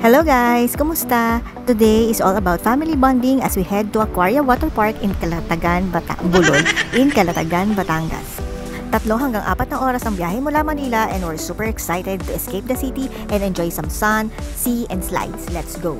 Hello guys! Kumusta? Today is all about family bonding as we head to Aquaria Water Park in Calatagan, Bulol, in Calatagan, Batangas. 3 hanggang 4 na oras ang biyahe mula Manila and we're super excited to escape the city and enjoy some sun, sea, and slides. Let's go!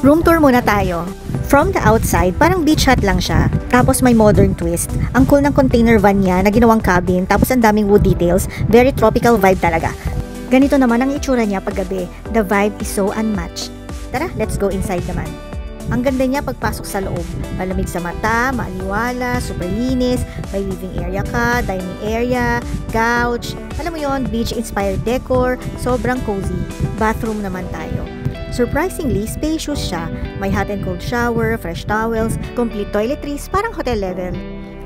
Room tour muna tayo. From the outside, parang beach hut lang siya. Tapos may modern twist. Ang cool ng container van niya na ginawang cabin. Tapos ang daming wood details. Very tropical vibe talaga. Ganito naman ang itsura niya paggabi. The vibe is so unmatched. Tara, let's go inside naman. Ang ganda niya pagpasok sa loob. Malamig sa mata, maaliwala, super linis. May living area ka, dining area, couch. Alam mo yon, beach-inspired decor. Sobrang cozy. Bathroom naman tayo. Surprisingly, spacious siya. May hot and cold shower, fresh towels, complete toiletries, parang hotel level.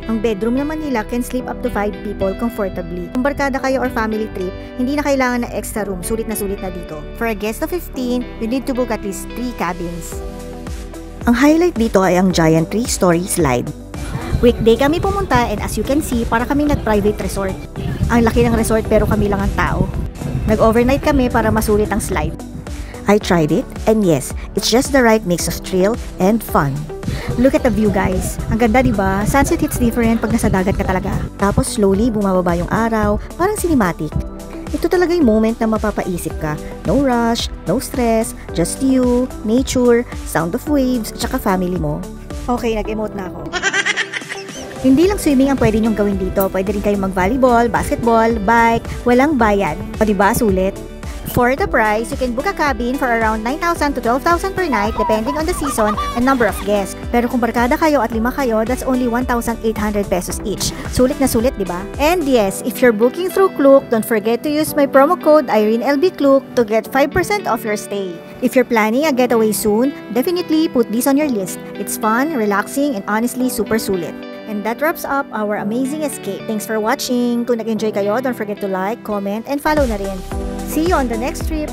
Ang bedroom naman nila can sleep up to 5 people comfortably. Kung barkada kayo or family trip, hindi na kailangan ng extra room, sulit na dito. For a guest of 15, you need to book at least 3 cabins. Ang highlight dito ay ang giant 3-story slide. Weekday kami pumunta and as you can see, para kaming nag-private resort. Ang laki ng resort pero kami lang ang tao. Nag-overnight kami para masulit ang slide. I tried it, and yes, it's just the right mix of thrill and fun. Look at the view, guys. Ang ganda, diba? Sunset hits different pag nasa dagat ka talaga. Tapos slowly bumababa yung araw, parang cinematic. Ito talaga yung moment na mapapaisip ka. No rush, no stress, just you, nature, sound of waves, at saka family mo. Okay, nag-emote na ako. Hindi lang swimming ang pwede nyong gawin dito. Pwede rin kayong mag-volleyball, basketball, bike, walang bayad. O diba, sulit? For the price, you can book a cabin for around 9,000 to 12,000 per night depending on the season and number of guests. Pero kung barkada kayo at 5 kayo, that's only 1,800 pesos each. Sulit na sulit, di ba? And yes, if you're booking through Klook, don't forget to use my promo code IreneLBKlook to get 5% off your stay. If you're planning a getaway soon, definitely put this on your list. It's fun, relaxing, and honestly super sulit. And that wraps up our amazing escape. Thanks for watching. Kung nag-enjoy kayo, don't forget to like, comment, and follow na rin. See you on the next trip!